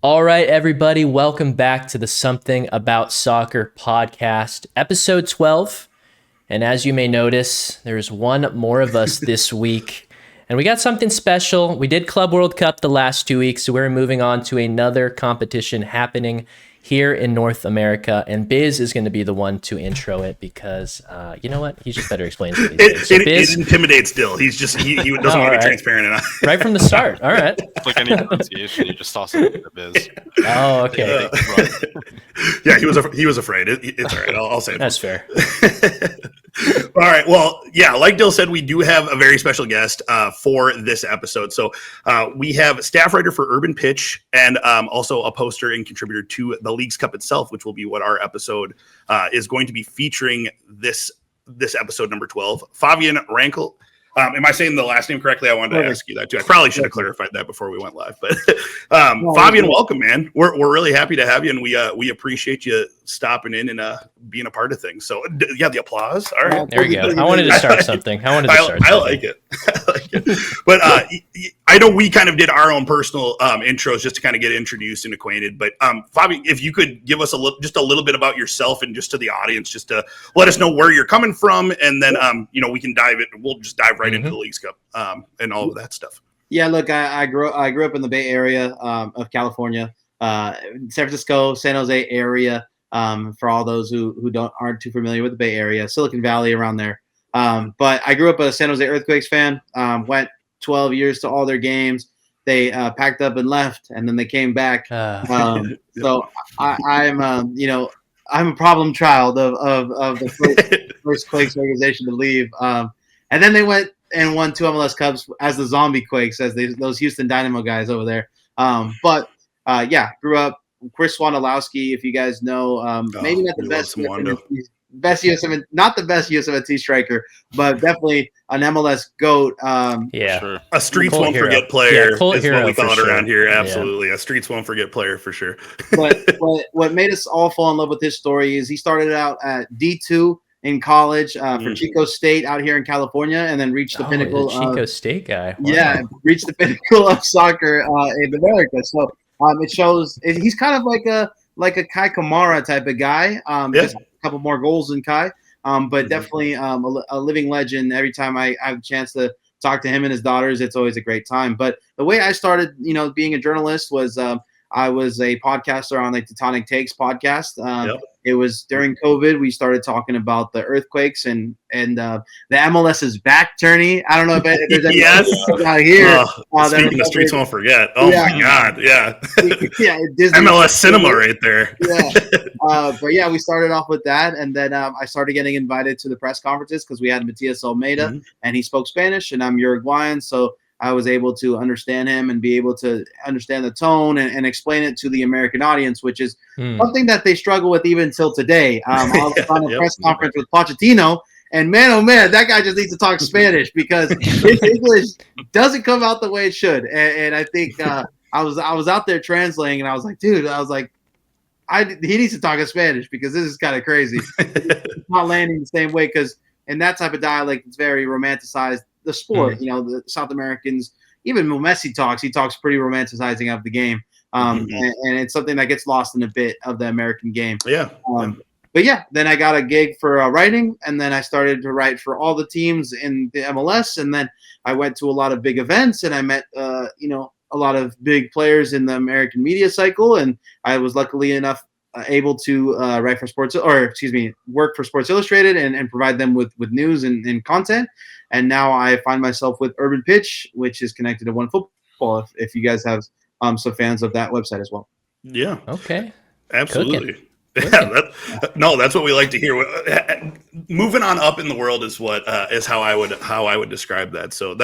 All right, everybody, welcome back to the Something About Soccer podcast, episode 12. And as you may notice, there's one more of us this week. And we got something special. We did Club World Cup the last 2 weeks, so we're moving on to another competition happening here in North America. And Biz is going to be the one to intro it because, you know what? He's just better explains it these days. So Biz, it intimidates Still. He's just, he doesn't want to be transparent enough. Right from the start. All right. It's like any pronunciation, you just toss it into Biz. Oh, okay. Yeah, he was afraid. It's all right. I'll say it. That's fair. All right. Well, yeah, like Dill said, we do have a very special guest for this episode. So we have staff writer for Urban Pitch and also a poster and contributor to the Leagues Cup itself, which will be what our episode is going to be featuring this episode number 12. Favian Renkel. Am I saying the last name correctly? I wanted to ask you that too. I probably should have clarified that before we went live. But Favian, welcome, man. We're really happy to have you, and we appreciate you stopping in and being a part of things. So yeah, the applause. All right, there you go. I wanted to start something. I like it. But I know we kind of did our own personal intros just to kind of get introduced and acquainted. But Fabian, if you could give us just a little bit about yourself and just to the audience, just to let us know where you're coming from, and then we can dive in. We'll just dive right into the Leagues Cup and all of that stuff. Yeah, look, I grew up in the Bay Area of California, San Francisco, San Jose area. For all those who aren't too familiar with the Bay Area, Silicon Valley around there. But I grew up a San Jose Earthquakes fan. Went 12 years to all their games. They packed up and left, and then they came back. So I'm a problem child of the first Quakes organization to leave. And then they went and won 2 MLS Cups as the Zombie Quakes, as those Houston Dynamo guys over there. Grew up. Chris Wondolowski, if you guys know, maybe not the best not the best USMNT striker, but definitely an MLS GOAT. Sure. A streets won't forget player is what we call it around here. Absolutely, a streets won't forget player for sure. but what made us all fall in love with his story is he started out at D2 in college for Chico State out here in California, and then reached the pinnacle. Chico State guy. Wow. Yeah, reached the pinnacle of soccer in America. So. It shows he's kind of like a Kai Kamara type of guy. Just a couple more goals than Kai, but definitely a living legend. Every time I have a chance to talk to him and his daughters, it's always a great time. But the way I started, being a journalist was I was a podcaster on the Tectonic Takes podcast. It was during COVID. We started talking about the earthquakes and the MLS is back tourney. I don't know if there's any out here. Speaking of streets won't forget. Oh my God, yeah. Disney MLS cinema right there. But we started off with that, and then I started getting invited to the press conferences because we had Matias Almeida, and he spoke Spanish, and I'm Uruguayan, so I was able to understand him and be able to understand the tone and explain it to the American audience, which is something that they struggle with even till today. I was on a press conference with Pochettino, and man, oh man, that guy just needs to talk Spanish because his English doesn't come out the way it should. And I think I was out there translating, and I was like, dude, he needs to talk in Spanish because this is kind of crazy. It's not landing the same way because in that type of dialect, it's very romanticized. The sport, the South Americans, even when Messi talks, he talks pretty romanticizing of the game. And it's something that gets lost in a bit of the American game. Then I got a gig for writing, and then I started to write for all the teams in the MLS. And then I went to a lot of big events, and I met, a lot of big players in the American media cycle. And I was luckily enough able to work for Sports Illustrated and provide them with news and content. And now I find myself with Urban Pitch, which is connected to One Football. If you guys have some fans of that website as well. Yeah. Okay. Absolutely. Cooking. Yeah, that's what we like to hear. Moving on up in the world is how I would describe that. So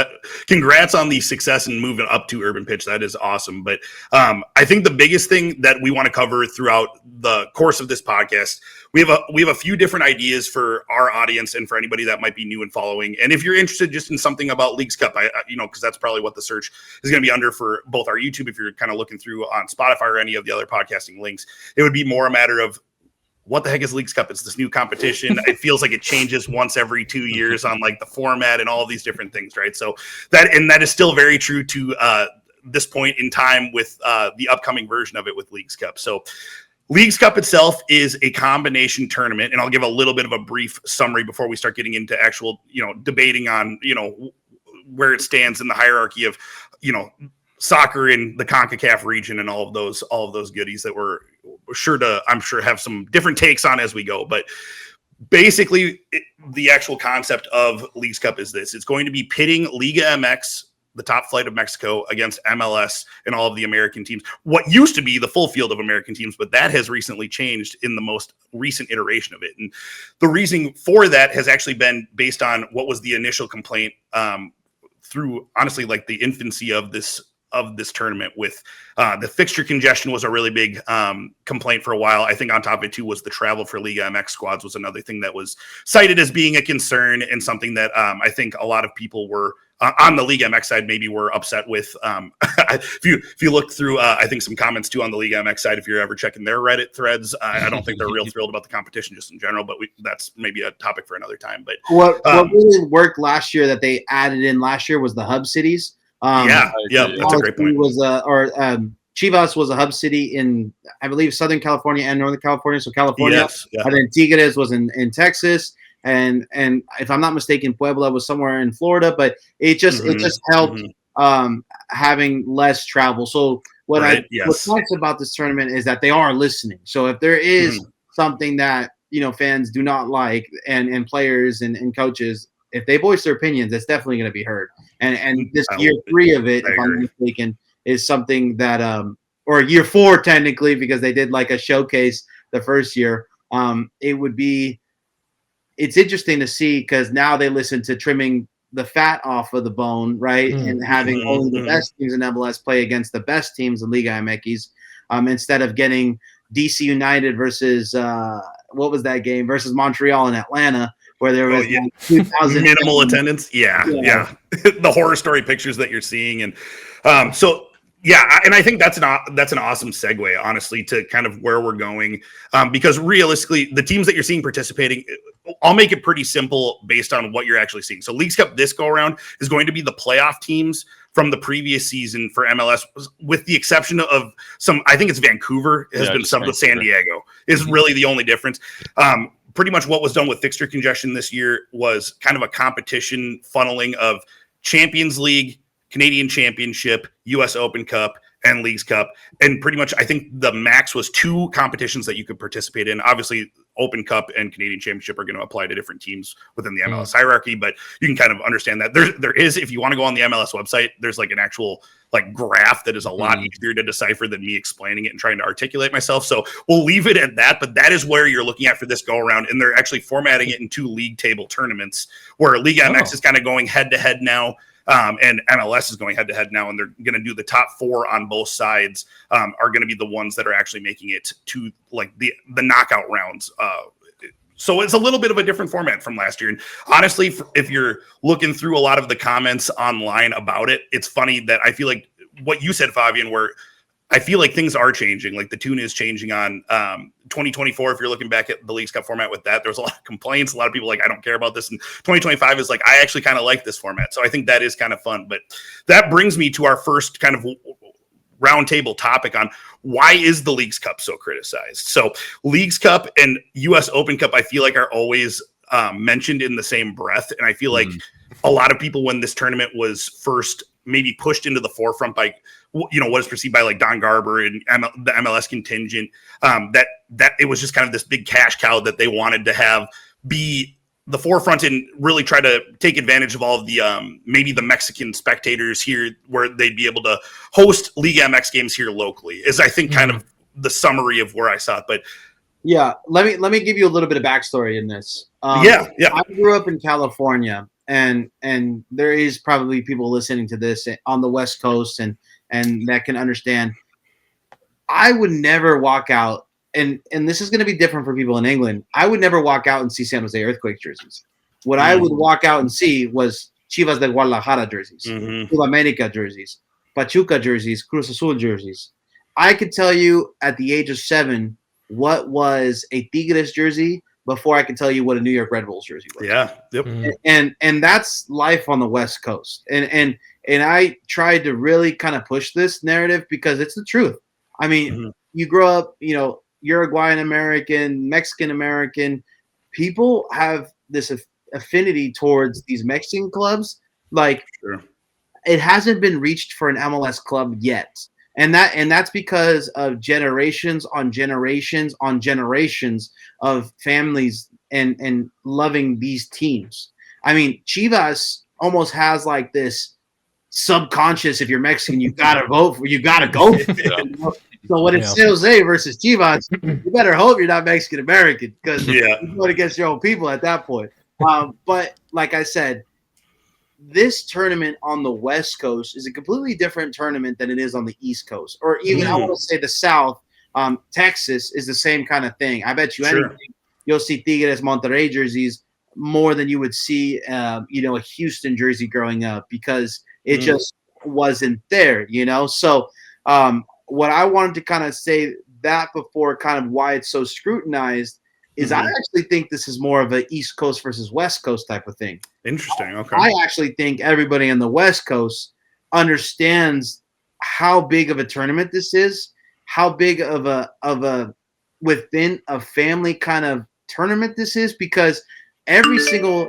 congrats on the success and moving up to Urban Pitch. That is awesome. But I think the biggest thing that we want to cover throughout the course of this podcast, we have a few different ideas for our audience and for anybody that might be new and following. And if you're interested just in something about Leagues Cup, because that's probably what the search is going to be under for both our YouTube, if you're kind of looking through on Spotify or any of the other podcasting links, it would be more a matter of what the heck is Leagues Cup? It's this new competition. It feels like it changes once every 2 years on like the format and all of these different things, right? So that is still very true to this point in time with the upcoming version of it with Leagues Cup. So Leagues Cup itself is a combination tournament, and I'll give a little bit of a brief summary before we start getting into actual, debating on, where it stands in the hierarchy of, soccer in the Concacaf region and all of those goodies that we're sure to, I'm sure, have some different takes on as we go. But basically, the actual concept of Leagues Cup is this. It's going to be pitting Liga MX, the top flight of Mexico, against MLS and all of the American teams. What used to be the full field of American teams, but that has recently changed in the most recent iteration of it. And the reason for that has actually been based on what was the initial complaint through, honestly, like the infancy of this tournament with the fixture congestion was a really big complaint for a while. I think on top of it too was the travel for Liga MX squads was another thing that was cited as being a concern, and something that I think a lot of people were on the Liga MX side maybe were upset with. If you look through, I think some comments too on the Liga MX side, if you're ever checking their Reddit threads, I don't think they're real thrilled about the competition just in general, but that's maybe a topic for another time. But what really worked last year that they added in last year was the hub cities. That's a great point. Chivas was a hub city in, I believe, Southern California and Northern California. So California, yes, yeah. And then Tigres was in Texas, and if I'm not mistaken, Puebla was somewhere in Florida. But it just helped having less travel. So what's nice about this tournament is that they are listening. So if there is something that fans do not like, and players and coaches, if they voice their opinions, it's definitely going to be heard. And this year 3 of it, if I'm not mistaken, is something that, or year 4 technically, because they did like a showcase the first year. It's interesting to see, because now they listen to trimming the fat off of the bone, right? And having only the best teams in MLS play against the best teams in Liga MX, instead of getting DC United versus what was that game versus Montreal and Atlanta, where there was 2,000 minimal attendance. Yeah. The horror story pictures that you're seeing. And and I think that's an awesome segue, honestly, to kind of where we're going. Because realistically, the teams that you're seeing participating, I'll make it pretty simple based on what you're actually seeing. So Leagues Cup this go around is going to be the playoff teams from the previous season for MLS, with the exception of some, I think it's Vancouver has been subbed with San Diego is really the only difference. Pretty much what was done with fixture congestion this year was kind of a competition funneling of Champions League, Canadian Championship, US Open Cup, and Leagues Cup. And pretty much, I think the max was 2 competitions that you could participate in. Obviously, Open Cup and Canadian Championship are going to apply to different teams within the MLS hierarchy, but you can kind of understand that. There is, if you want to go on the MLS website, there's like an actual graph that is a lot easier to decipher than me explaining it and trying to articulate myself. So we'll leave it at that, but that is where you're looking at for this go around. And they're actually formatting it in 2 league table tournaments, where Liga MX is kind of going head to head now. And MLS is going head to head now, and they're going to do the top 4 on both sides are going to be the ones that are actually making it to like the knockout rounds. So it's a little bit of a different format from last year. And honestly, if you're looking through a lot of the comments online about it, it's funny that I feel like what you said, Favian, where I feel like things are changing. Like the tune is changing on 2024. If you're looking back at the Leagues Cup format with that, there's a lot of complaints. A lot of people like, I don't care about this. And 2025 is like, I actually kind of like this format. So I think that is kind of fun. But that brings me to our first kind of roundtable topic on why is the Leagues Cup so criticized? So Leagues Cup and US Open Cup, I feel like are always mentioned in the same breath. And I feel like a lot of people, when this tournament was first maybe pushed into the forefront by, what is perceived by like Don Garber and the MLS contingent, that it was just kind of this big cash cow that they wanted to have be the forefront and really try to take advantage of all of the maybe the Mexican spectators here, where they'd be able to host Liga MX games here locally, is I think kind of the summary of where I saw it. But yeah, let me give you a little bit of backstory in this. I grew up in California, and there is probably people listening to this on the West Coast and that can understand. I would never walk out, and this is going to be different for people in England. I would never walk out and see San Jose Earthquake jerseys. What I would walk out and see was Chivas de Guadalajara jerseys, Club America jerseys, Pachuca jerseys, Cruz Azul jerseys. I could tell you at the age of 7 what was a Tigres jersey before I could tell you what a New York Red Bulls jersey was. Yeah. Yep. And that's life on the West Coast. And And I tried to really kind of push this narrative because it's the truth. I mean, you grow up, Uruguayan American, Mexican American, people have this affinity towards these Mexican clubs. Like, it hasn't been reached for an MLS club yet. And that's because of generations on generations on generations of families and loving these teams. I mean, Chivas almost has like this subconscious, if you're Mexican, you gotta go for it. So when it's San Jose versus Chivas, you better hope you're not Mexican American, because you're going against your own people at that point. But like I said, this tournament on the West Coast is a completely different tournament than it is on the East Coast, or even I want to say the South. Texas is the same kind of thing. I bet you anything, you'll see Tigres Monterrey jerseys more than you would see, a Houston jersey growing up, because it just wasn't there, So what I wanted to kind of say that before kind of why it's so scrutinized is I actually think this is more of an East Coast versus West Coast type of thing. Interesting. Okay. I actually think everybody on the West Coast understands how big of a tournament this is, how big of a within a family kind of tournament this is, because every single,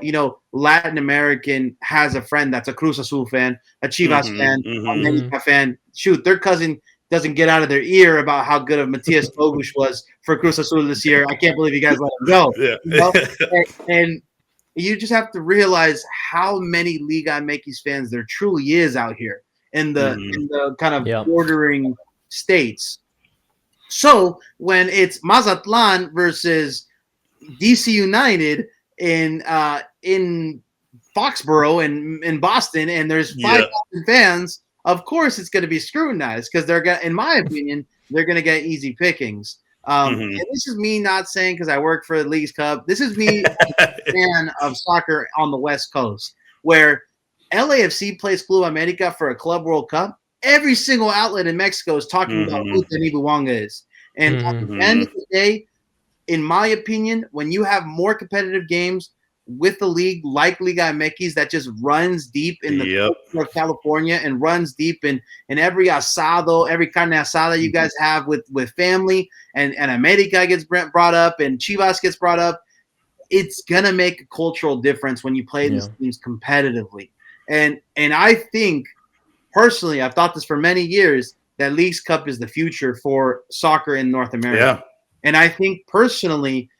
Latin American has a friend that's a Cruz Azul fan, a Chivas fan, a América fan. Shoot, their cousin doesn't get out of their ear about how good of Matias Bogusz was for Cruz Azul this year. I can't believe you guys let him go. And you just have to realize how many Liga MX fans there truly is out here in the kind of bordering states. So when it's Mazatlan versus DC United in Foxborough and in Boston, and there's 5,000 fans, of course it's going to be scrutinized, because they're going, in my opinion, they're going to get easy pickings. And this is me not saying because I work for the Leagues Cup. This is me a fan of soccer on the West Coast, where LAFC plays Club America for a Club World Cup. Every single outlet in Mexico is talking about who Denis Bouanga is. And at the end of the day, in my opinion, when you have more competitive games with the league like Liga MX that just runs deep in the of California and runs deep in every asado, every carne asada you guys have with family, and America gets brought up and Chivas gets brought up, it's going to make a cultural difference when you play these teams competitively. And I think, personally, I've thought this for many years, that Leagues Cup is the future for soccer in North America. And I think, personally,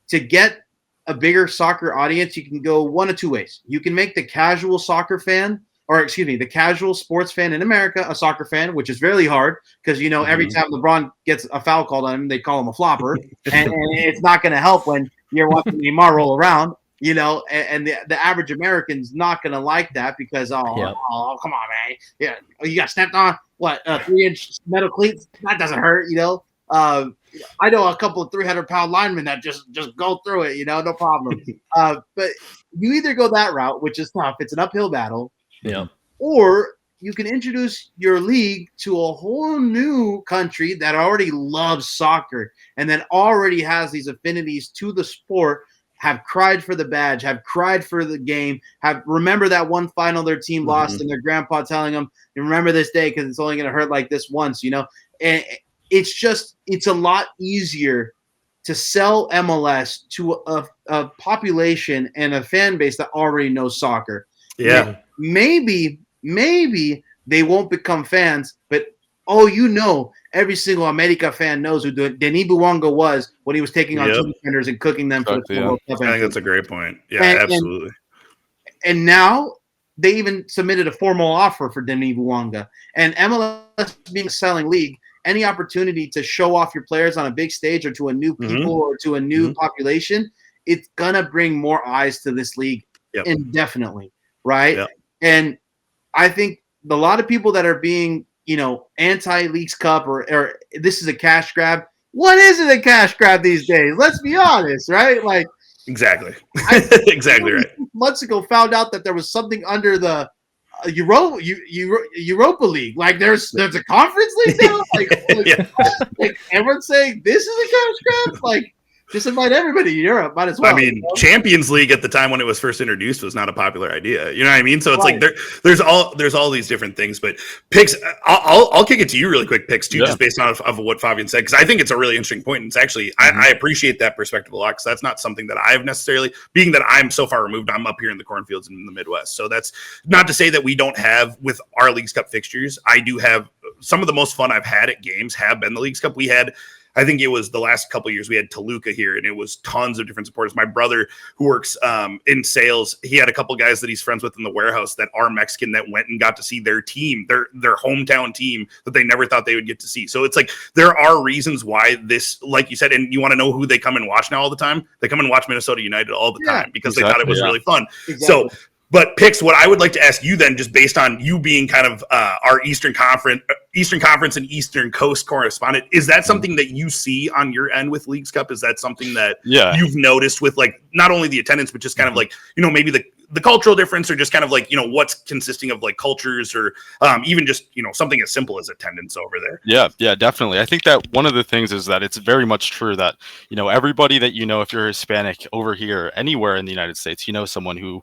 to get a bigger soccer audience, you can go one of two ways. You can make the casual soccer fan, or the casual sports fan in America a soccer fan, which is really hard, because every time LeBron gets a foul called on him, they call him a flopper, and it's not going to help when you're watching Neymar roll around, and the average American's not going to like that, because oh come on, man, you got stepped on, what, 3-inch metal cleats, that doesn't hurt, I know a couple of 300-pound linemen that just go through it, no problem. But you either go that route, which is tough, it's an uphill battle, or you can introduce your league to a whole new country that already loves soccer and that already has these affinities to the sport, have cried for the badge, have cried for the game, remember that one final their team lost, and their grandpa telling them, remember this day because it's only going to hurt like this once, and it's a lot easier to sell MLS to a population and a fan base that already knows soccer. Maybe they won't become fans, but every single America fan knows who Denis Bouanga was when he was taking on two defenders and cooking them for the World Cup. I think that's a great point. Absolutely. And now they even submitted a formal offer for Denis Bouanga. And MLS being a selling league, any opportunity to show off your players on a big stage or to a new people or to a new population, it's going to bring more eyes to this league indefinitely, right? And I think a lot of people that are being, anti-Leagues Cup or this is a cash grab. What is it a cash grab these days? Let's be honest, right? Like, exactly. Exactly right. Months ago, found out that there was something under the Europa League. Like there's a conference league now. Like everyone's saying this is a cash grab. Like Just invite everybody in Europe. Might as well. I mean, Champions League at the time when it was first introduced was not a popular idea. You know what I mean? So it's like there's all these different things. But Pix, I'll kick it to you really quick, Pix, too, just based on of what Favian said, because I think it's a really interesting point. And it's actually I appreciate that perspective a lot, because that's not something that I've necessarily, being that I'm so far removed. I'm up here in the cornfields in the Midwest, so that's not to say that we don't have with our Leagues Cup fixtures. I do have some of the most fun I've had at games have been the Leagues Cup. We had, I think it was the last couple of years, we had Toluca here, and it was tons of different supporters. My brother, who works in sales, he had a couple guys that he's friends with in the warehouse that are Mexican, that went and got to see their team, their hometown team, that they never thought they would get to see. So it's like there are reasons why this, like you said, and you want to know who they come and watch now all the time? They come and watch Minnesota United all the time because they thought it was really fun. So, but Pix, what I would like to ask you then, just based on you being kind of our Eastern Conference and Eastern Coast correspondent, is that something that you see on your end with Leagues Cup? Is that something that you've noticed with, like, not only the attendance, but just kind of like, you know, maybe the cultural difference, or just kind of like, you know, what's consisting of like cultures, or even just, you know, something as simple as attendance over there? Yeah, definitely. I think that one of the things is that it's very much true that, you know, everybody that, you know, if you're Hispanic over here, anywhere in the United States, you know, someone who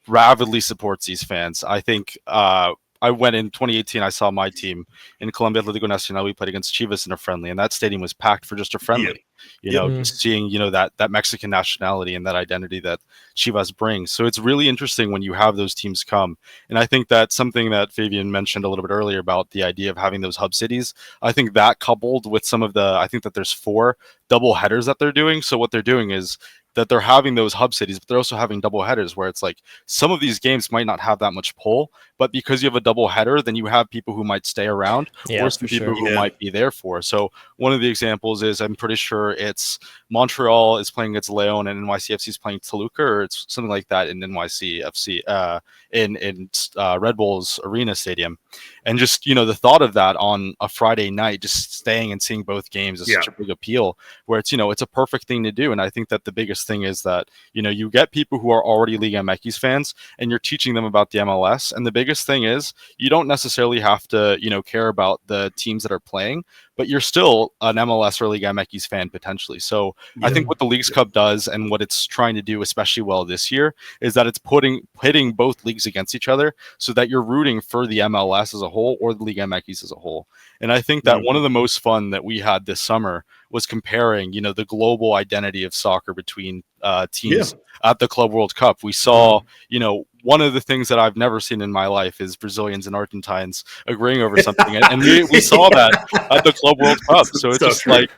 rabidly supports these fans. I think I went in 2018. I saw my team in Colombia, Liga Nacional. We played against Chivas in a friendly, and that stadium was packed for just a friendly. You know, just seeing, you know, that Mexican nationality and that identity that Chivas brings. So it's really interesting when you have those teams come. And I think that's something that Fabian mentioned a little bit earlier about the idea of having those hub cities. I think that coupled with some of I think that there's 4 double headers that they're doing. So what they're doing is that they're having those hub cities, but they're also having double headers, where it's like some of these games might not have that much pull, but because you have a double header, then you have people who might stay around, or some people who might be there for. So one of the examples is, I'm pretty sure it's Montreal is playing against Leon and NYCFC is playing Toluca, or it's something like that in NYCFC in Red Bull's Arena Stadium. And just, you know, the thought of that on a Friday night, just staying and seeing both games is such a big appeal, where it's, you know, it's a perfect thing to do. And I think that the biggest thing is that, you know, you get people who are already Liga MX fans and you're teaching them about the MLS. And the biggest thing is you don't necessarily have to, you know, care about the teams that are playing, but you're still an MLS or Liga MX fan potentially. So I think what the Leagues Cup does, and what it's trying to do especially well this year, is that it's pitting both leagues against each other, so that you're rooting for the MLS as a whole or the Liga MX as a whole. And I think that one of the most fun that we had this summer was comparing, you know, the global identity of soccer between teams at the Club World Cup. We saw, you know, one of the things that I've never seen in my life is Brazilians and Argentines agreeing over something. And we saw that at the Club World Cup. So it's just like,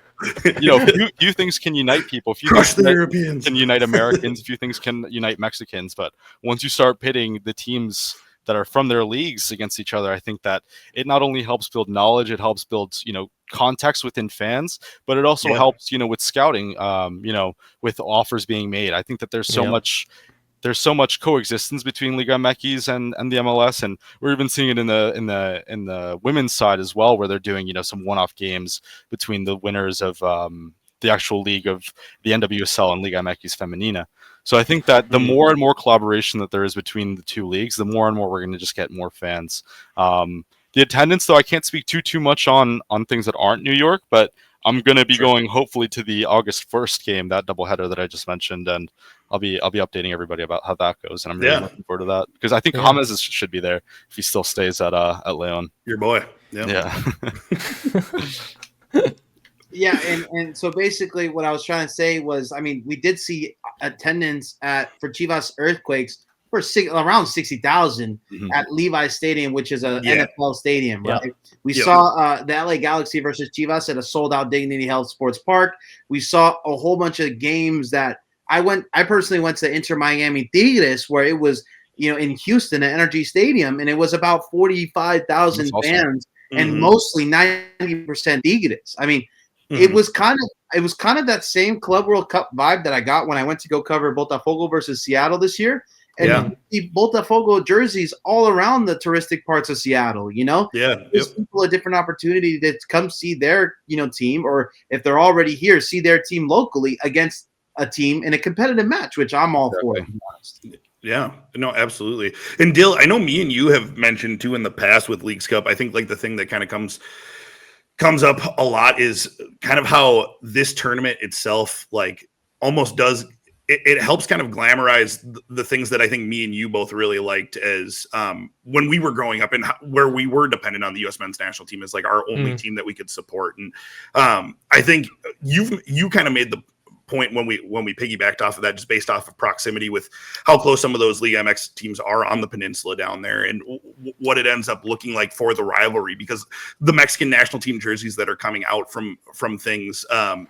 you know, few things can unite people. Few Crush things the Europeans. can unite Americans. Few things can unite Mexicans. But once you start pitting the teams that are from their leagues against each other, I think that it not only helps build knowledge, it helps build, you know, context within fans, but it also helps, you know, with scouting, you know, with offers being made. I think that there's so much coexistence between Liga MX and the MLS, and we're even seeing it in the women's side as well, where they're doing, you know, some one-off games between the winners of the actual league of the NWSL and Liga MX Femenina. So I think that the more and more collaboration that there is between the two leagues, the more and more we're going to just get more fans. The attendance, though, I can't speak too much on things that aren't New York, but I'm going to be going hopefully to the August 1st game, that doubleheader that I just mentioned, and I'll be updating everybody about how that goes, and I'm really looking forward to that, because I think James should be there if he still stays at Leon. Your boy. Yeah, and so basically what I was trying to say was, I mean, we did see attendance for Chivas Earthquakes for around 60,000 at Levi Stadium, which is a NFL stadium, right? We saw the LA Galaxy versus Chivas at a sold-out Dignity Health Sports Park. We saw a whole bunch of games that I personally went to Inter Miami Tigres, where it was, you know, in Houston at Energy Stadium, and it was about 45,000 fans, and mostly 90% Tigres. I mean, it was kind of that same Club World Cup vibe that I got when I went to go cover Botafogo versus Seattle this year. And the Botafogo jerseys all around the touristic parts of Seattle, you know? Gives people a different opportunity to come see their, you know, team, or if they're already here, see their team locally against a team in a competitive match, which I'm all for, to be honest. Yeah, no, absolutely. And Dill, I know me and you have mentioned too in the past with Leagues Cup, I think like the thing that kind of comes comes up a lot is kind of how this tournament itself, like, almost does it helps kind of glamorize the things that I think me and you both really liked as when we were growing up and where we were dependent on the U.S. men's national team as like our only team that we could support. And I think you kind of made the point when we piggybacked off of that, just based off of proximity with how close some of those Liga MX teams are on the peninsula down there, and what it ends up looking like for the rivalry, because the Mexican national team jerseys that are coming out from things, and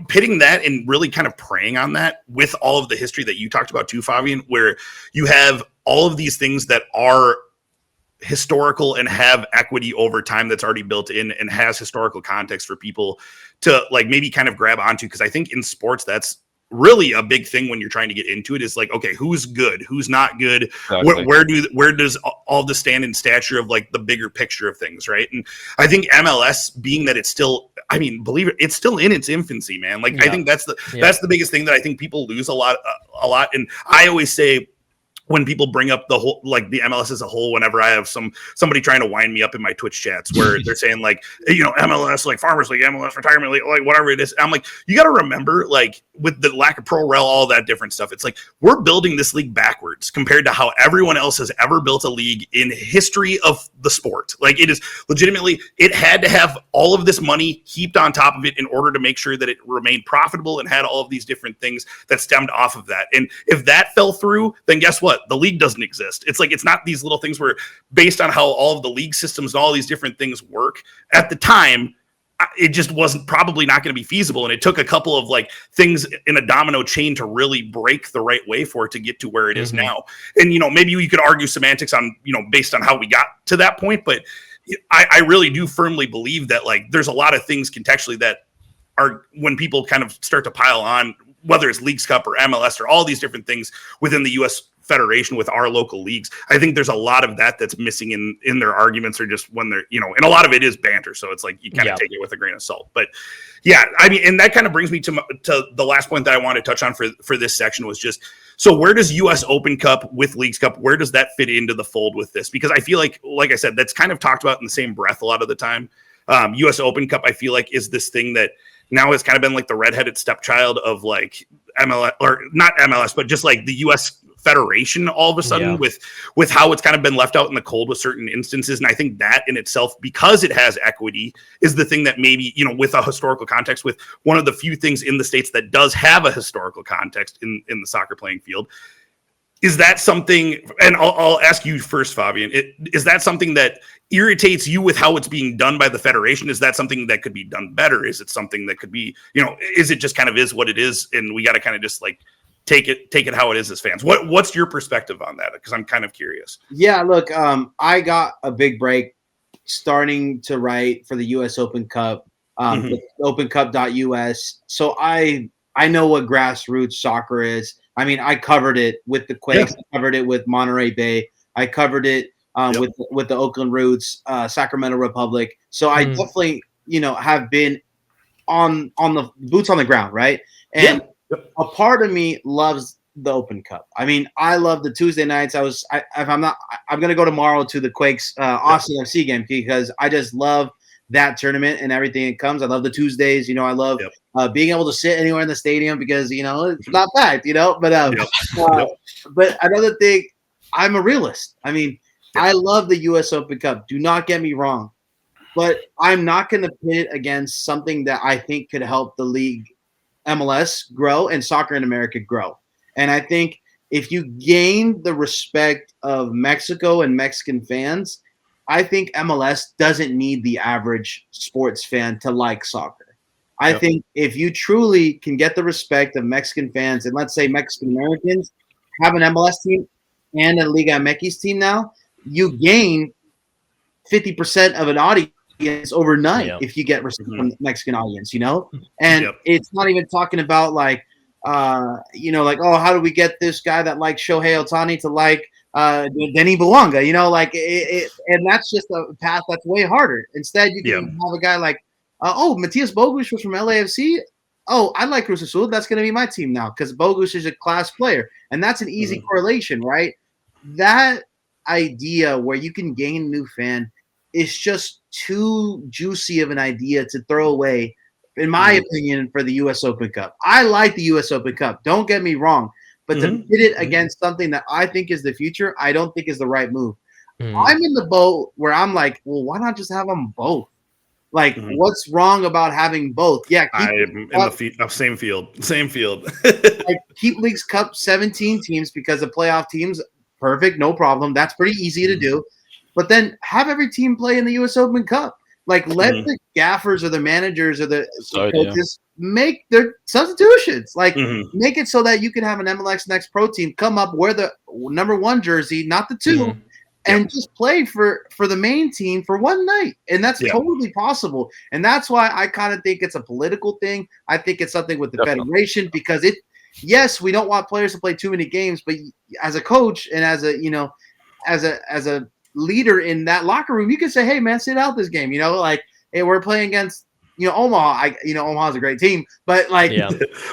pitting that and really kind of preying on that with all of the history that you talked about too, Favian, where you have all of these things that are historical and have equity over time that's already built in and has historical context for people to like maybe kind of grab onto. Because I think in sports, that's really a big thing when you're trying to get into it, is like, okay, who's good, who's not good, exactly. where does all this stand in stature of like the bigger picture of things, right? And I think MLS, being that it's still, I mean, believe it, it's still in its infancy, man. Like, I think that's the biggest thing that I think people lose a lot. And I always say, when people bring up the whole, like the MLS as a whole, whenever I have somebody trying to wind me up in my Twitch chats where they're saying like, MLS, like Farmers League, MLS Retirement League, like whatever it is. I'm like, you got to remember, like, with the lack of pro rel, all that different stuff, it's like, we're building this league backwards compared to how everyone else has ever built a league in history of the sport. Like, it is legitimately, it had to have all of this money heaped on top of it in order to make sure that it remained profitable and had all of these different things that stemmed off of that. And if that fell through, then guess what? The league doesn't exist. It's like, it's not these little things where, based on how all of the league systems and all these different things work at the time, it just wasn't probably not going to be feasible. And it took a couple of like things in a domino chain to really break the right way for it to get to where it is now. And, maybe you could argue semantics on, based on how we got to that point, but I really do firmly believe that, like, there's a lot of things contextually that are, when people kind of start to pile on, whether it's Leagues Cup or MLS or all these different things within the U.S. Federation with our local leagues, I think there's a lot of that's missing in their arguments, or just when they're, and a lot of it is banter. So it's like, you kind of take it with a grain of salt. But yeah, I mean, and that kind of brings me to the last point that I want to touch on for this section, was just, so where does US Open Cup with Leagues Cup, where does that fit into the fold with this? Because I feel like I said, that's kind of talked about in the same breath a lot of the time. US Open Cup, I feel like, is this thing that now has kind of been like the redheaded stepchild of like MLS, or not MLS, but just like the US Federation all of a sudden, with how it's kind of been left out in the cold with certain instances. And I think that in itself, because it has equity, is the thing that maybe, with a historical context, with one of the few things in the States that does have a historical context in the soccer playing field. Is that something, and I'll ask you first, Fabian, is that something that irritates you with how it's being done by the Federation? Is that something that could be done better? Is it something that could be, is it just kind of is what it is, and we got to kind of just like take it how it is as fans? What's your perspective on that? Because I'm kind of curious. Yeah, look, I got a big break starting to write for the US Open Cup, opencup.us. So I know what grassroots soccer is. I mean, I covered it with the Quakes, I covered it with Monterey Bay, I covered it with the Oakland Roots, Sacramento Republic. So I definitely, have been on the boots on the ground, right? And a part of me loves the Open Cup. I mean, I love the Tuesday nights. I'm going to go tomorrow to the Quakes Austin FC game, because I just love that tournament and everything it comes. I love the Tuesdays. I love being able to sit anywhere in the stadium, because, it's not packed, but another thing, I'm a realist. I mean, I love the US Open Cup. Do not get me wrong, but I'm not going to pit it against something that I think could help the league, MLS, grow and soccer in America grow. And I think if you gain the respect of Mexico and Mexican fans, I think MLS doesn't need the average sports fan to like soccer. I think if you truly can get the respect of Mexican fans, and let's say Mexican Americans have an MLS team and a Liga MX team now, you gain 50% of an audience overnight if you get respect from the Mexican audience, and it's not even talking about like, like, oh, how do we get this guy that likes Shohei Ohtani to like Denny Bouanga, and that's just a path that's way harder. Instead, you can have a guy like, Matias Bogusz was from LAFC. Oh, I like Cruz Azul. That's going to be my team now, because Bogusz is a class player, and that's an easy correlation, right? That idea where you can gain a new fan is just too juicy of an idea to throw away, in my opinion, for the U.S. Open Cup. I like the U.S. Open Cup. Don't get me wrong. But to pit it against something that I think is the future, I don't think is the right move. I'm in the boat where I'm like, well, why not just have them both? Like, what's wrong about having both? Yeah, I'm in the same field. Like, keep Leagues Cup 17 teams because the playoff teams, perfect, no problem. That's pretty easy to do. But then have every team play in the U.S. Open Cup. Like, let the gaffers or the managers or the coaches make their substitutions. Like, make it so that you can have an MLS Next Pro team come up, wear the number 1 jersey, not the 2, and just play for the main team for one night. And that's totally possible. And that's why I kind of think it's a political thing. I think it's something with the federation because yes, we don't want players to play too many games, but as a coach and as a leader in that locker room, you can say, hey man, sit out this game, like, hey, we're playing against Omaha. Omaha's a great team, but like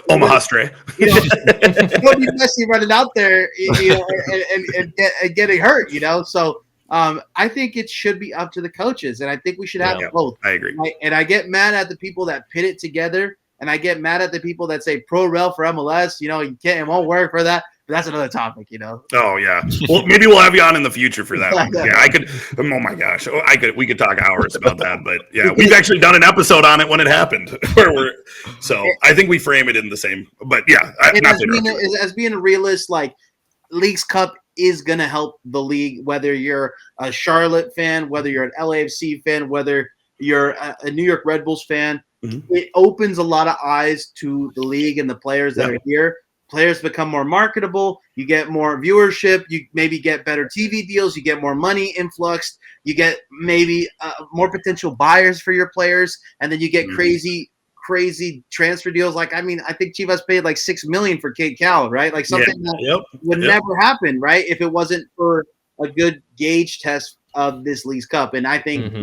Omaha Stray. Don't be messy running out there, and getting hurt, So I think it should be up to the coaches, and I think we should have both. I agree. And I get mad at the people that pit it together, and I get mad at the people that say pro rel for MLS. You can't, it won't work for that. But that's another topic, Oh yeah. Well, maybe we'll have you on in the future for that one. Yeah, I could. Oh my gosh, we could talk hours about that. But yeah, we've actually done an episode on it when it happened. So I think we frame it in the same. But yeah, as being a realist, like Leagues Cup is gonna help the league. Whether you're a Charlotte fan, whether you're an LAFC fan, whether you're a New York Red Bulls fan, it opens a lot of eyes to the league and the players that are here. Players become more marketable. You get more viewership. You maybe get better TV deals. You get more money influxed. You get maybe more potential buyers for your players, and then you get crazy transfer deals. Like, I think Chivas paid like $6 million for Kate Cal, right? Like something that would never happen, right? If it wasn't for a good gauge test of this Leagues Cup. And I think,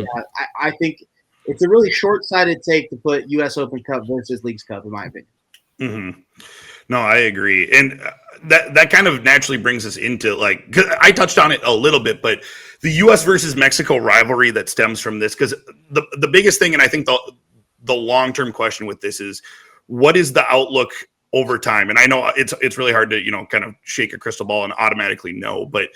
I think it's a really short-sighted take to put U.S. Open Cup versus Leagues Cup, in my opinion. No, I agree. And that kind of naturally brings us into, like, 'cause I touched on it a little bit, but the U.S. versus Mexico rivalry that stems from this, because the biggest thing, and I think the long-term question with this is, what is the outlook over time? And I know it's really hard to, kind of shake a crystal ball and automatically know, but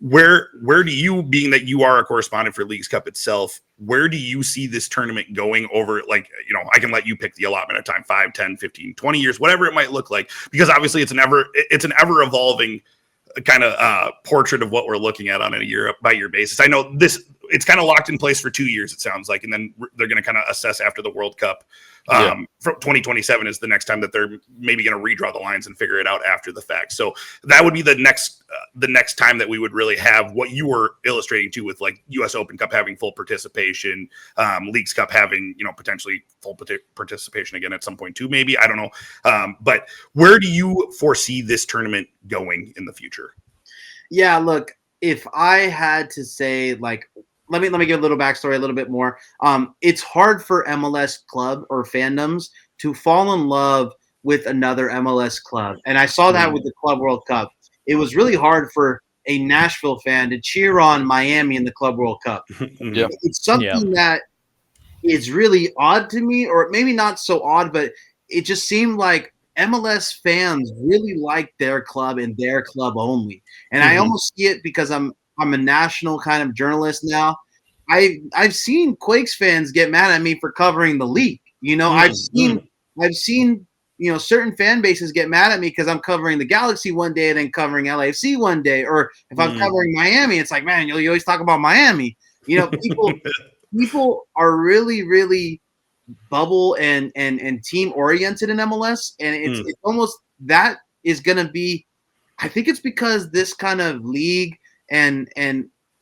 where do you, being that you are a correspondent for Leagues Cup itself, where do you see this tournament going over, like, I can let you pick the allotment of time, 5, 10, 15, 20 years, whatever it might look like, because obviously it's an ever evolving kind of portrait of what we're looking at on a year by year basis. I know it's kind of locked in place for 2 years, it sounds like, and then they're going to kind of assess after the World Cup. From 2027 is the next time that they're maybe going to redraw the lines and figure it out after the fact. So that would be the next time that we would really have what you were illustrating to, with like U.S. Open Cup having full participation, Leagues Cup having, potentially full participation again at some point too, maybe, I don't know. But where do you foresee this tournament going in the future? Yeah, look, if I had to say, like, let me give a little backstory, a little bit more. It's hard for MLS club or fandoms to fall in love with another MLS club. And I saw that with the Club World Cup. It was really hard for a Nashville fan to cheer on Miami in the Club World Cup. It's something that is really odd to me, or maybe not so odd, but it just seemed like MLS fans really like their club and their club only. And I almost see it because I'm a national kind of journalist now. I've seen Quakes fans get mad at me for covering the league. I've seen certain fan bases get mad at me because I'm covering the Galaxy one day and then covering LAFC one day, or if I'm covering Miami, it's like, man, you always talk about Miami. People are really, really bubble and team oriented in MLS, and it's almost that is going to be. I think it's because this kind of league and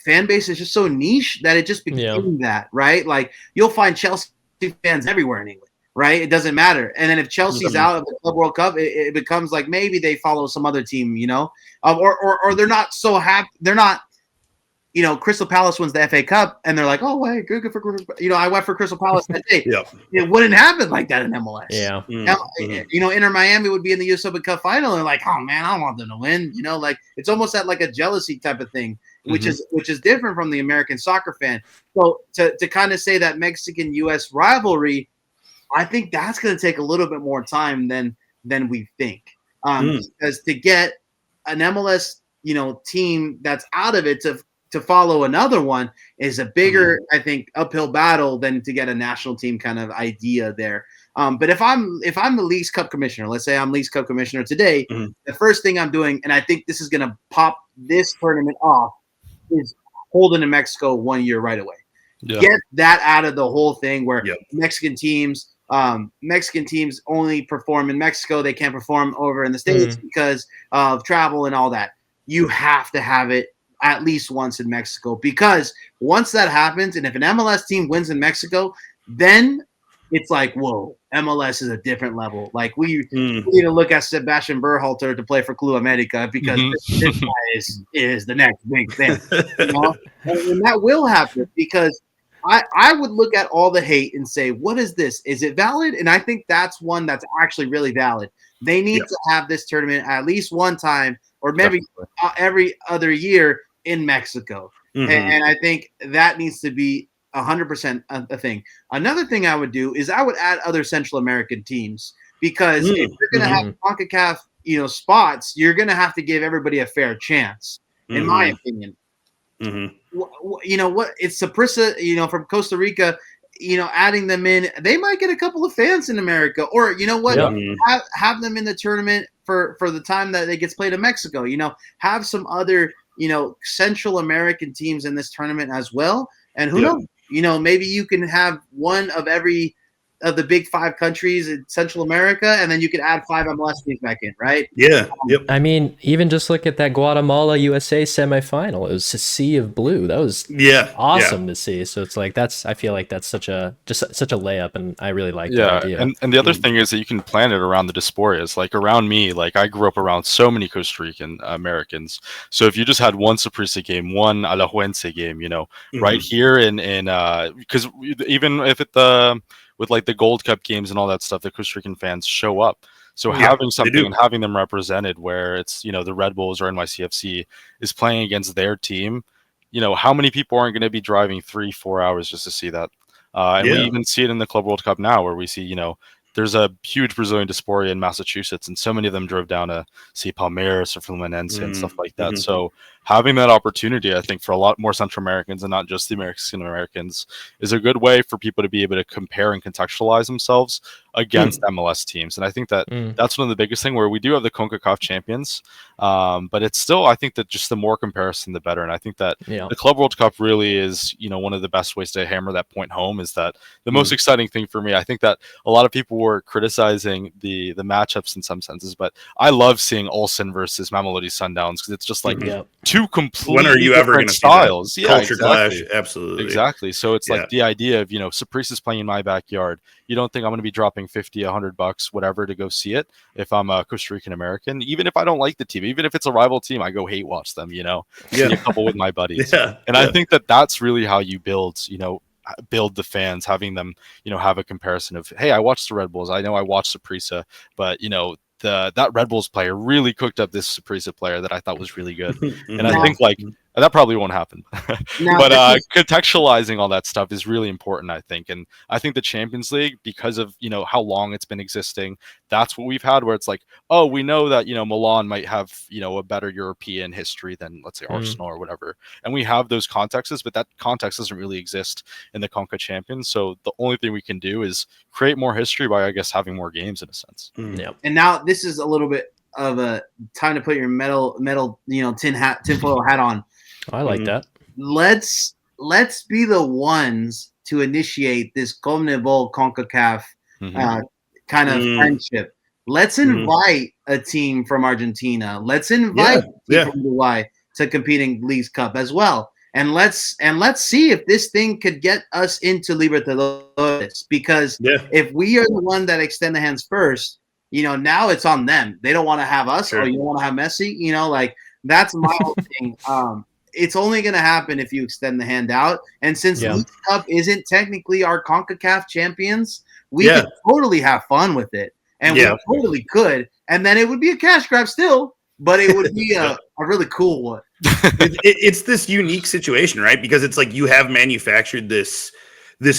fan base is just so niche that it just became that, right? Like, you'll find Chelsea fans everywhere in England, right? It doesn't matter. And then if Chelsea's out of the Club World Cup, it becomes like maybe they follow some other team, or they're not so happy. They're not, Crystal Palace wins the FA Cup, and they're like, oh, wait, good for I went for Crystal Palace that day. It wouldn't happen like that in MLS. Yeah. Now, Inter Miami would be in the US Open Cup final, and like, oh man, I don't want them to win. Like it's almost at like a jealousy type of thing, which is different from the American soccer fan. So to kind of say that Mexican-US rivalry, I think that's going to take a little bit more time than we think, because to get an MLS team that's out of it to follow another one is a bigger, I think, uphill battle than to get a national team kind of idea there. But if I'm the Leagues Cup commissioner, let's say I'm Leagues Cup commissioner today, the first thing I'm doing, and I think this is going to pop this tournament off, is holding in Mexico 1 year right away. Yeah. Get that out of the whole thing where Mexican teams only perform in Mexico. They can't perform over in the States because of travel and all that. You have to have it at least once in Mexico, because once that happens, and if an MLS team wins in Mexico, then it's like, whoa, MLS is a different level. Like we need to look at Sebastian Berhalter to play for Club America, because this guy is the next big thing. And that will happen, because I would look at all the hate and say, what is this? Is it valid? And I think that's one that's actually really valid. They need to have this tournament at least one time, or maybe every other year in Mexico. And I think that needs to be 100% a thing. Another thing I would do is I would add other Central American teams, because if you're going to have Concacaf, spots, you're going to have to give everybody a fair chance, in my opinion. What? It's Saprissa, from Costa Rica, adding them in, they might get a couple of fans in America, or have them in the tournament for the time that it gets played in Mexico. Have some other Central American teams in this tournament as well, and who knows? Maybe you can have one of every of the big 5 countries in Central America, and then you can add 5 MLS teams back in, right? Yeah. I mean, even just look at that Guatemala USA semifinal. It was a sea of blue. That was awesome to see. So it's like I feel like that's such a layup, and I really like that idea. And the other thing is that you can plan it around the diasporas. Like around me, like I grew up around so many Costa Rican Americans. So if you just had one Saprissa game, one Alajuelense game, right here because even if with like the Gold Cup games and all that stuff, the Costa Rican fans show up. So having something and having them represented where it's, the Red Bulls or NYCFC is playing against their team, how many people aren't going to be driving 3-4 hours just to see that? And we even see it in the Club World Cup now, where we see, there's a huge Brazilian diaspora in Massachusetts, and so many of them drove down to see Palmeiras or Fluminense and stuff like that. So having that opportunity, I think, for a lot more Central Americans and not just the Mexican Americans, is a good way for people to be able to compare and contextualize themselves against MLS teams. And I think that that's one of the biggest thing, where we do have the CONCACAF champions, but it's still, I think that just the more comparison, the better. And I think that the Club World Cup really is, one of the best ways to hammer that point home. Is that the most exciting thing for me? I think that a lot of people were criticizing the matchups in some senses, but I love seeing Olsen versus Mamelodi Sundowns, because it's just like two completely when are you ever going to styles. See that culture clash? Absolutely. Exactly. So it's like the idea of, Saprisa's playing in my backyard. You don't think I'm going to be dropping $50, $100, whatever, to go see it if I'm a Costa Rican American? Even if I don't like the team, even if it's a rival team, I go hate watch them, see a couple with my buddies. I think that that's really how you build the fans, having them, have a comparison of, hey, I watched the Red Bulls. I know I watched Saprissa, but, that Red Bulls player really cooked up this Saprissa player that I thought was really good. And I think that probably won't happen. But contextualizing all that stuff is really important, I think. And I think the Champions League, because of, how long it's been existing, that's what we've had, where it's like, oh, we know that, Milan might have, a better European history than, let's say, Arsenal or whatever. And we have those contexts, but that context doesn't really exist in the CONCACAF Champions. So the only thing we can do is create more history by, I guess, having more games in a sense. And now this is a little bit of a time to put your metal, tinfoil hat on. I like that. Let's be the ones to initiate this CONMEBOL CONCACAF kind of friendship. Let's invite a team from Argentina. Let's invite a team from Uruguay to compete in Leagues Cup as well. And let's see if this thing could get us into Libertadores. Because if we are the one that extend the hands first, now it's on them. They don't want to have us, or you don't want to have Messi. That's my whole thing. it's only going to happen if you extend the hand out. And since League Cup isn't technically our CONCACAF champions, we could totally have fun with it. And we totally could. And then it would be a cash grab still, but it would be a really cool one. It's this unique situation, right? Because it's like you have manufactured this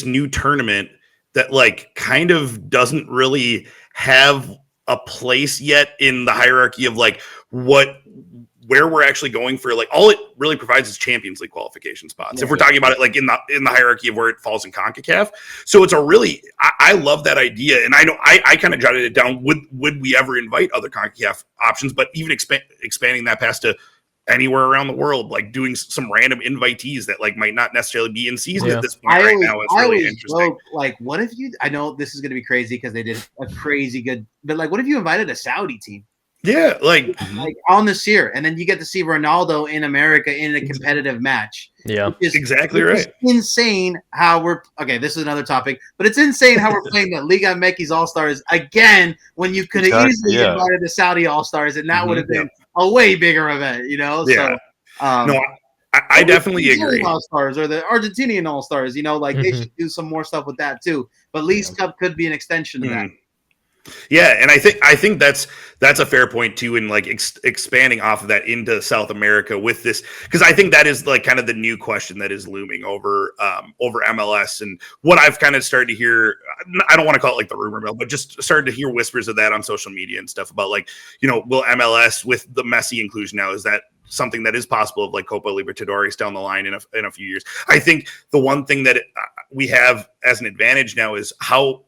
new tournament that like kind of doesn't really have a place yet in the hierarchy of like where we're actually going for. Like all it really provides is Champions League qualification spots. If we're talking about it like in the hierarchy of where it falls in CONCACAF. So it's a really, I love that idea. And I know I kind of jotted it down. Would we ever invite other CONCACAF options, but even expanding that past to anywhere around the world, like doing some random invitees that like might not necessarily be in season at this point right now is really interesting. Like, what if you? I know this is going to be crazy because they did a crazy good, but like, what if you invited a Saudi team? Yeah, like on this year, and then you get to see Ronaldo in America in a competitive match. Yeah, exactly right. It's insane how we're this is another topic, but it's insane how we're playing the Liga MX All Stars again when you could have easily invited the Saudi All Stars, and that would have been a way bigger event, you know? Yeah. So, no, I definitely agree. All Stars or the Argentinian All Stars, you know, like they should do some more stuff with that too. But Leagues Cup could be an extension of that. Yeah, and I think that's a fair point too, in like expanding off of that into South America with this, because I think that is like kind of the new question that is looming over MLS, and what I've kind of started to hear. I don't want to call it like the rumor mill, but just started to hear whispers of that on social media and stuff about like, you know, will MLS with the Messi inclusion now, is that something that is possible of like Copa Libertadores down the line in a few years? I think the one thing that we have as an advantage now is how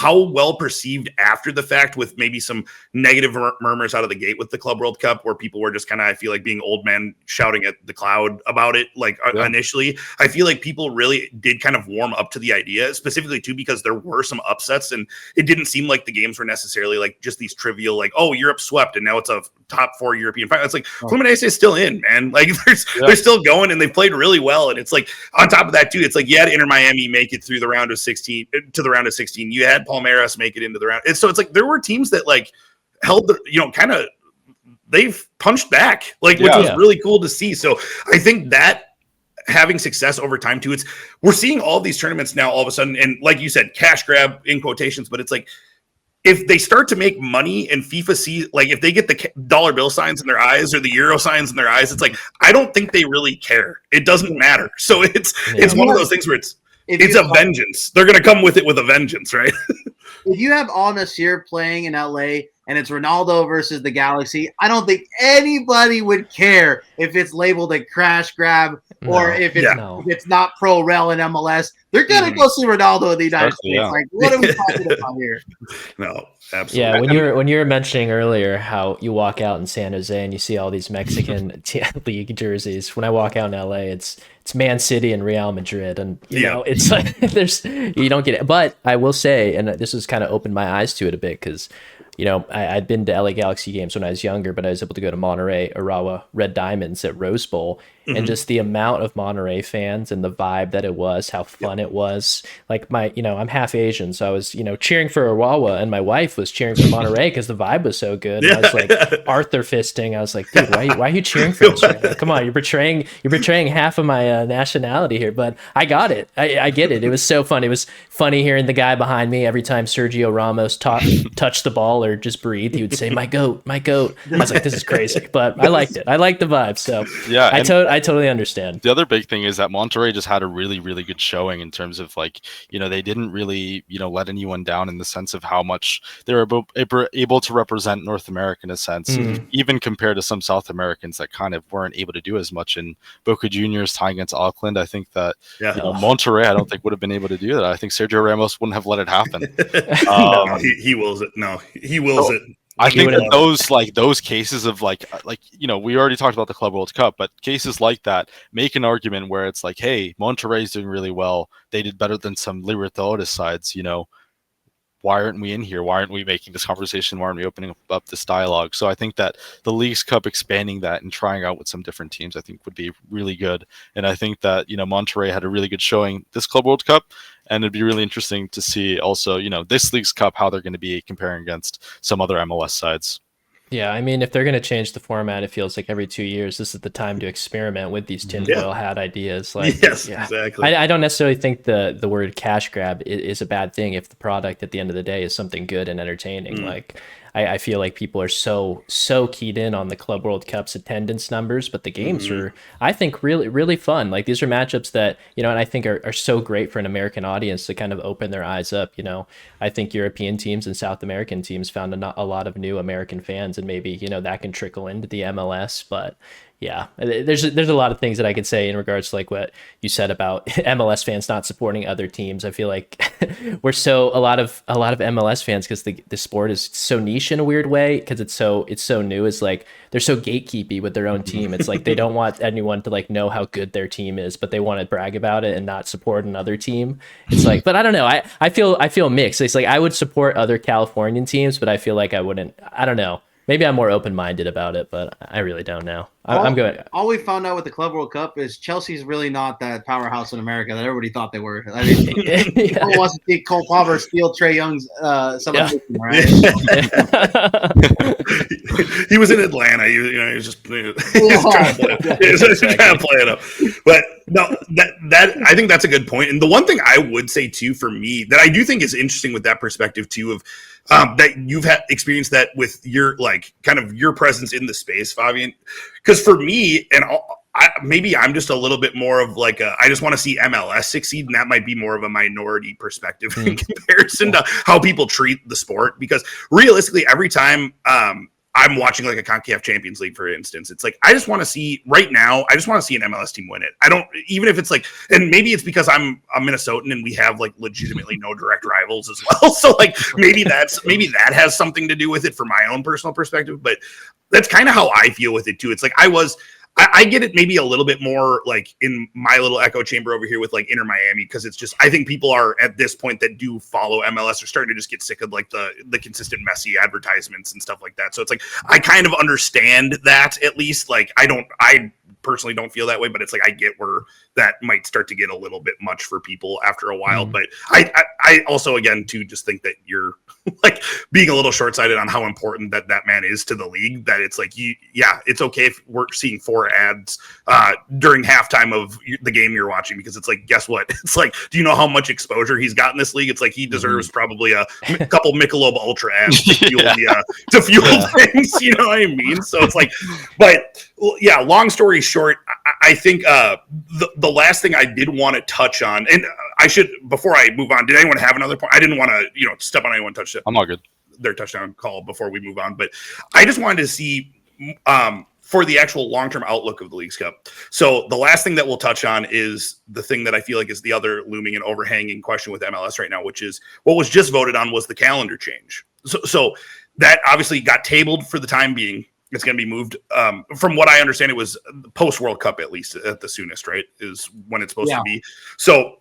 well perceived after the fact, with maybe some negative murmurs out of the gate with the Club World Cup, where people were just kind of, I feel like, being old men shouting at the cloud about it. Like initially, I feel like people really did kind of warm up to the idea, specifically too, because there were some upsets and it didn't seem like the games were necessarily like just these trivial, like, oh, Europe swept and now it's a top 4 European final. It's like Fluminense is still in, man. Like they're still going and they played really well. And it's like, on top of that too, it's like you had Inter Miami make it through the round of 16 to the round of 16. You had Palmeiras make it into the round. And so it's like there were teams that like held the, you know, kind of, they've punched back, like, which was really cool to see. So I think that having success over time too, we're seeing all these tournaments now all of a sudden, and like you said, cash grab in quotations, but it's like, if they start to make money and FIFA see, like if they get the dollar bill signs in their eyes or the euro signs in their eyes, it's like, I don't think they really care. It doesn't matter. So it's one of those things where it's a vengeance. They're going to come with it with a vengeance, right? If you have Al Nassr playing in LA and it's Ronaldo versus the Galaxy, I don't think anybody would care if it's labeled a crash grab or if it's not pro rel in MLS. They're gonna go see Ronaldo in the United States. Yeah. Like, what are we talking about here? No, absolutely. Yeah, when you were mentioning earlier how you walk out in San Jose and you see all these Mexican league jerseys. When I walk out in LA, it's Man City and Real Madrid, and you know, it's like you don't get it. But I will say, and this has kind of opened my eyes to it a bit, because you know, I'd been to LA Galaxy games when I was younger, but I was able to go to Monterrey Urawa Red Diamonds at Rose Bowl, and just the amount of Monterrey fans and the vibe that it was, how fun it was. Like I'm half Asian, so I was, cheering for Urawa, and my wife was cheering for Monterey because the vibe was so good. And I was like Arthur fisting. I was like, dude, why are you cheering for this right now? Come on, you're betraying half of my nationality here. But I got it. I get it. It was so fun. It was funny hearing the guy behind me every time Sergio Ramos touched the ball or just breathed, he would say, my goat. I was like, this is crazy, but I liked it. I liked the vibe. So yeah, I totally understand. The other big thing is that Monterrey just had a really, really good showing in terms of like, they didn't really, let anyone down in the sense of how much they were able to represent North America in a sense, even compared to some South Americans that kind of weren't able to do as much. In Boca Juniors tying against Auckland, I think that Monterrey, I don't think would have been able to do that. I think Sergio Ramos wouldn't have let it happen. No, he wills it. No, he wills it. I think that those cases of like we already talked about the Club World Cup, but cases like that make an argument where it's like, hey, Monterrey's doing really well. They did better than some Libertadores sides. Why aren't we in here? Why aren't we making this conversation? Why aren't we opening up this dialogue? So I think that the Leagues Cup expanding that and trying out with some different teams, I think would be really good. And I think that, Monterrey had a really good showing this Club World Cup. And it'd be really interesting to see also, this Leagues Cup, how they're going to be comparing against some other MLS sides. Yeah, I mean, if they're going to change the format, it feels like every 2 years, this is the time to experiment with these tinfoil hat ideas. Like, Yes, yeah, exactly. I don't necessarily think the word cash grab is a bad thing if the product at the end of the day is something good and entertaining. Like, I feel like people are so keyed in on the Club World Cup's attendance numbers, but the games are, I think, really fun. Like, these are matchups that, and I think are so great for an American audience to kind of open their eyes up. I think European teams and South American teams found a lot of new American fans, and maybe that can trickle into the MLS. But yeah, there's a lot of things that I could say in regards to like what you said about MLS fans not supporting other teams. I feel like we're a lot of MLS fans, because the sport is so niche in a weird way, because it's so new. It's like they're so gatekeepy with their own team. It's like they don't want anyone to like know how good their team is, but they want to brag about it and not support another team. It's like, but I don't know. I feel mixed. It's like I would support other Californian teams, but I feel like I wouldn't. I don't know. Maybe I'm more open-minded about it, but I really don't know. I'm going. All we found out with the Club World Cup is Chelsea's really not that powerhouse in America that everybody thought they were. I mean, people wants to see Cole Palmer steal Trey Young's celebration, right? He was in Atlanta. He was just trying to play it up. But no, that I think that's a good point. And the one thing I would say too, for me, that I do think is interesting with that perspective too, of that you've had experienced that with your like kind of your presence in the space, Favian. Because for me, and maybe I'm just a little bit more of like I just want to see MLS succeed, and that might be more of a minority perspective in comparison to how people treat the sport. Because realistically, every time I'm watching like a Concacaf Champions League, for instance, it's like I just want to see right now. I just want to see an MLS team win it. I don't, even if it's like, and maybe it's because I'm a Minnesotan and we have like legitimately no direct rivals as well. So like maybe that has something to do with it for my own personal perspective. But that's kind of how I feel with it too. It's like I get it maybe a little bit more like in my little echo chamber over here with like Inter Miami, because it's just, I think people are at this point that do follow MLS are starting to just get sick of like the consistent messy advertisements and stuff like that. So it's like I kind of understand that, at least. Like I personally don't feel that way, but it's like I get where that might start to get a little bit much for people after a while. But I also, again, too, just think that you're like being a little short-sighted on how important that man is to the league, that it's like, it's okay if we're seeing 4 ads during halftime of the game you're watching, because it's like, guess what? It's like, do you know how much exposure he's got in this league? It's like he deserves probably a couple Michelob Ultra ads to fuel things, you know what I mean? So it's like, but yeah, long story short, I think the last thing I did want to touch on, and I should, before I move on, did anyone have another point? I didn't want to, step on anyone I'm all good. Their touchdown call before we move on, but I just wanted to see for the actual long-term outlook of the Leagues Cup. So the last thing that we'll touch on is the thing that I feel like is the other looming and overhanging question with MLS right now, which is what was just voted on was the calendar change. So that obviously got tabled for the time being. It's going to be moved. From what I understand, it was post-World Cup, at least at the soonest, right, is when it's supposed to be. So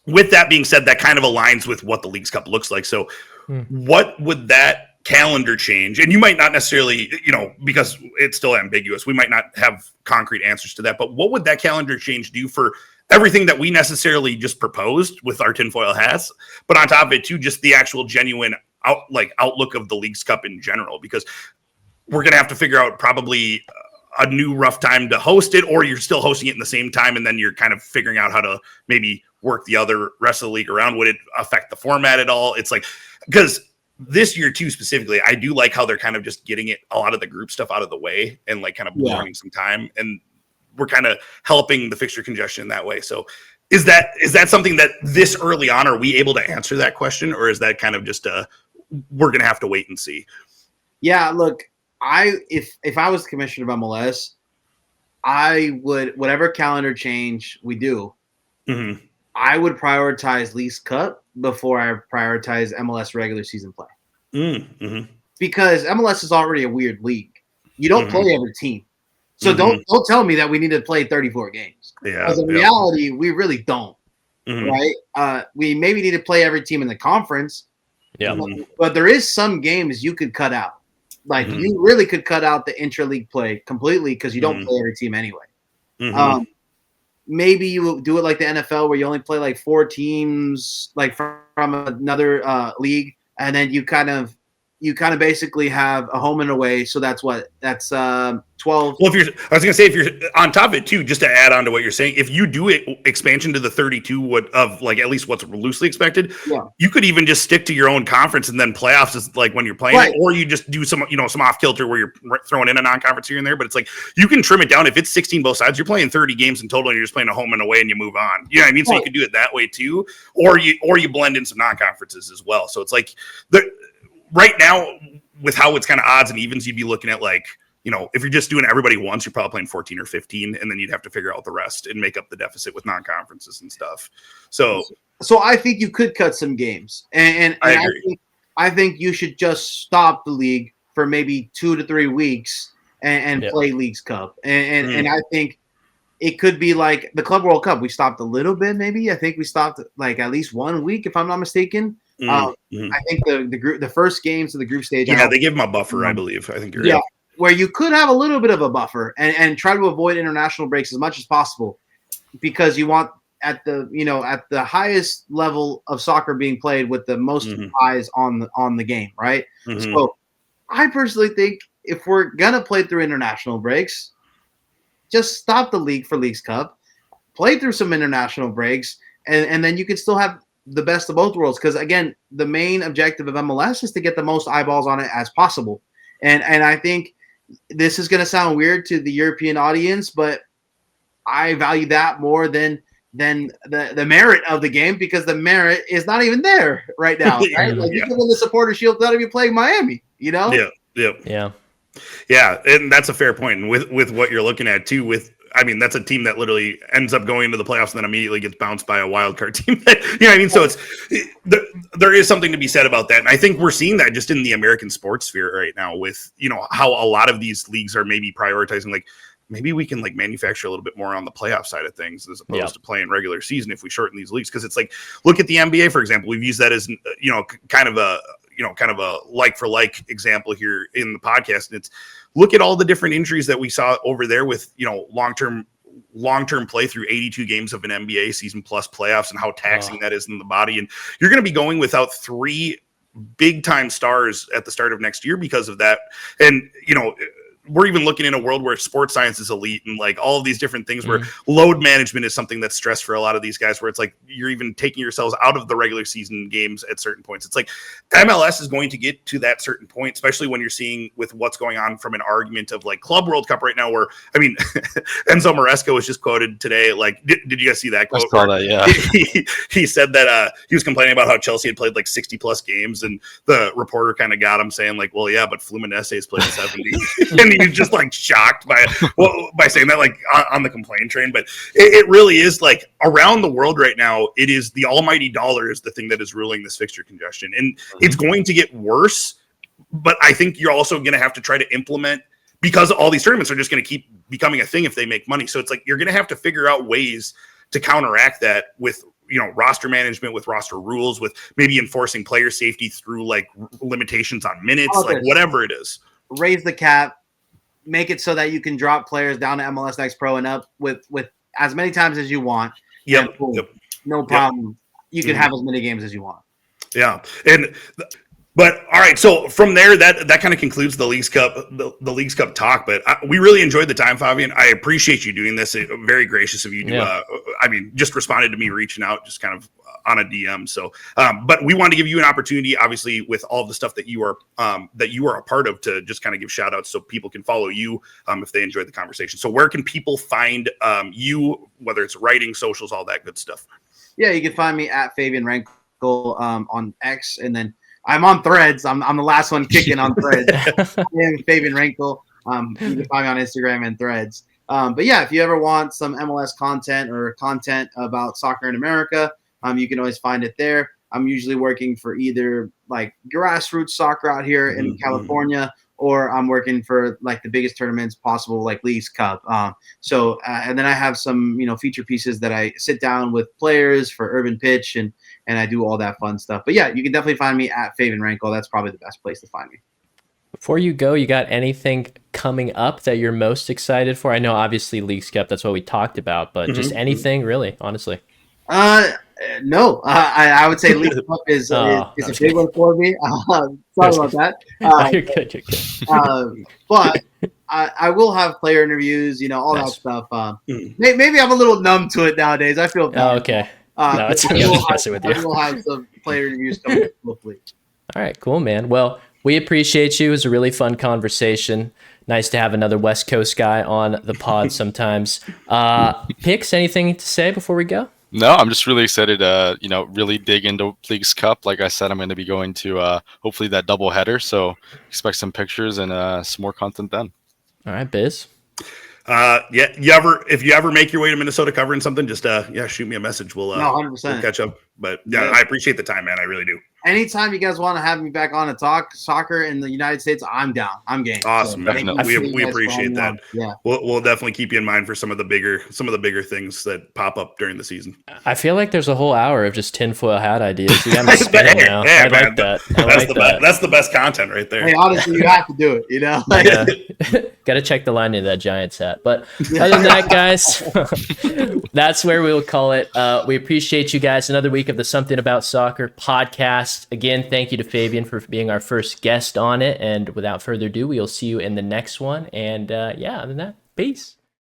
with that being said, that kind of aligns with what the Leagues Cup looks like. So what would that calendar change? And you might not necessarily, because it's still ambiguous, we might not have concrete answers to that, but what would that calendar change do for everything that we necessarily just proposed with our tinfoil hats, but on top of it too, just the actual genuine outlook of the Leagues Cup in general? Because we're going to have to figure out probably a new rough time to host it, or you're still hosting it in the same time, and then you're kind of figuring out how to maybe work the other rest of the league around. Would it affect the format at all? It's like, because this year too, specifically, I do like how they're kind of just getting a lot of the group stuff out of the way and like kind of blowing some time, and we're kind of helping the fixture congestion that way. So is that something that this early on, are we able to answer that question, or is that kind of just we're going to have to wait and see? Yeah, look, if I was the commissioner of MLS, I would, whatever calendar change we do, I would prioritize Leagues Cup before I prioritize MLS regular season play. Because MLS is already a weird league. You don't play every team. So don't tell me that we need to play 34 games. Because in reality, we really don't. Right? We maybe need to play every team in the conference. But there is some games you could cut out. Like you really could cut out the intra-league play completely, because you don't play every team anyway. Maybe you do it like the NFL, where you only play like 4 teams, like from another league, and then you kind of you kind of basically have a home and away. So that's 12. Well, if you're on top of it too, just to add on to what you're saying, if you do it expansion to the 32 of like at least what's loosely expected, you could even just stick to your own conference and then playoffs is like when you're playing it, or you just do some off kilter where you're throwing in a non-conference here and there. But it's like you can trim it down. If it's 16 both sides, you're playing 30 games in total, and you're just playing a home and away, and you move on. You know what I mean? So you could do it that way too, or you blend in some non-conferences as well. So it's like right now with how it's kind of odds and evens, you'd be looking at like, if you're just doing everybody once, you're probably playing 14 or 15, and then you'd have to figure out the rest and make up the deficit with non-conferences and stuff. So I think you could cut some games, and I think you should just stop the league for maybe 2 to 3 weeks and play Leagues Cup, and I think it could be like the Club World Cup. We stopped a little bit, maybe. I think we stopped like at least 1 week, if I'm not mistaken. I think the first games of the group stage. Yeah, they give them a buffer, I believe. I think you're right. Where you could have a little bit of a buffer and try to avoid international breaks as much as possible, because you want at the highest level of soccer being played with the most eyes on the game, right? So I personally think if we're gonna play through international breaks, just stop the league for Leagues Cup, play through some international breaks, and then you can still have the best of both worlds. Because again, the main objective of MLS is to get the most eyeballs on it as possible. And I think this is going to sound weird to the European audience, but I value that more than the merit of the game, because the merit is not even there right now. Right? Like you can win the Supporter Shield without even playing Miami. Yeah. And that's a fair point. And with what you're looking at too, that's a team that literally ends up going into the playoffs and then immediately gets bounced by a wild card team. So there is something to be said about that. And I think we're seeing that just in the American sports sphere right now with, how a lot of these leagues are maybe prioritizing, like maybe we can like manufacture a little bit more on the playoff side of things as opposed to playing regular season if we shorten these leagues. Cause it's like, look at the NBA, for example. We've used that as, kind of a like for like example here in the podcast. And it's, look at all the different injuries that we saw over there with, long-term play through 82 games of an NBA season plus playoffs and how taxing that is in the body. And you're going to be going without 3 big time stars at the start of next year because of that. And, we're even looking in a world where sports science is elite and like all of these different things where load management is something that's stressed for a lot of these guys, where it's like you're even taking yourselves out of the regular season games at certain points. It's like MLS is going to get to that certain point, especially when you're seeing with what's going on from an argument of like Club World Cup right now, where, Enzo Maresca was just quoted today. Like, did you guys see that quote? I saw that, yeah. He said that he was complaining about how Chelsea had played like 60 plus games, and the reporter kind of got him saying like, well, yeah, but Fluminense has played 70. And he was just like shocked by saying that, like on the complaint train. But it really is like around the world right now, it is the almighty dollar is the thing that is ruling this fixture congestion, and it's going to get worse. But I think you're also going to have to try to implement, because all these tournaments are just going to keep becoming a thing if they make money. So it's like you're going to have to figure out ways to counteract that with roster management, with roster rules, with maybe enforcing player safety through like limitations on minutes, like whatever it is. Raise the cap. Make it so that you can drop players down to MLS Next Pro and up with as many times as you want. No problem. You can have as many games as you want. Yeah. But all right, so from there, that kind of concludes the Leagues Cup, the Leagues Cup talk. But we really enjoyed the time, Favian. I appreciate you doing this. Very gracious of you to, just responded to me reaching out, just kind of on a DM. So, but we wanted to give you an opportunity, obviously, with all of the stuff that you are a part of, to just kind of give shout outs so people can follow you if they enjoyed the conversation. So where can people find you, whether it's writing, socials, all that good stuff? Yeah, you can find me at Favian Renkel on X, and then I'm on Threads. I'm the last one kicking on Threads. I'm Favian Renkel. You can find me on Instagram and Threads. But yeah, if you ever want some MLS content or content about soccer in America, you can always find it there. I'm usually working for either like grassroots soccer out here in California, or I'm working for like the biggest tournaments possible, like Leagues Cup. And then I have some, feature pieces that I sit down with players for Urban Pitch, and I do all that fun stuff. But yeah, you can definitely find me at Favian Renkel. That's probably the best place to find me. Before you go, you got anything coming up that you're most excited for? I know obviously Leagues Cup, that's what we talked about, but just anything really, honestly. No, I would say League Cup is a big one for me. Sorry about that. You're good. You're good. But I will have player interviews, all Nice. that stuff. Maybe I'm a little numb to it nowadays. I feel bad. Oh, okay. No, it's I'm just messing with you. We'll have some player interviews coming up hopefully. All right, cool, man. Well, we appreciate you. It was a really fun conversation. Nice to have another West Coast guy on the pod sometimes. Pix, anything to say before we go? No, I'm just really excited to, really dig into Leagues Cup. Like I said, I'm going to be going to hopefully that double header. So expect some pictures and some more content then. All right, Biz. If you ever make your way to Minnesota covering something, just shoot me a message. We'll 100%. We'll catch up. But I appreciate the time, man. I really do. Anytime you guys want to have me back on to talk soccer in the United States, I'm down. I'm game. Awesome, so man. We appreciate that. Yeah, we'll definitely keep you in mind for some of the bigger things that pop up during the season. I feel like there's a whole hour of just tinfoil hat ideas. You got me spinning now. I like that. That's the best content right there. Hey, honestly, you have to do it. Got to check the line in that Giants hat. But other than that, guys, that's where we will call it. We appreciate you guys. Another week of the Something About Soccer podcast. Again, thank you to Fabian for being our first guest on it. And without further ado, we'll see you in the next one. And other than that, peace.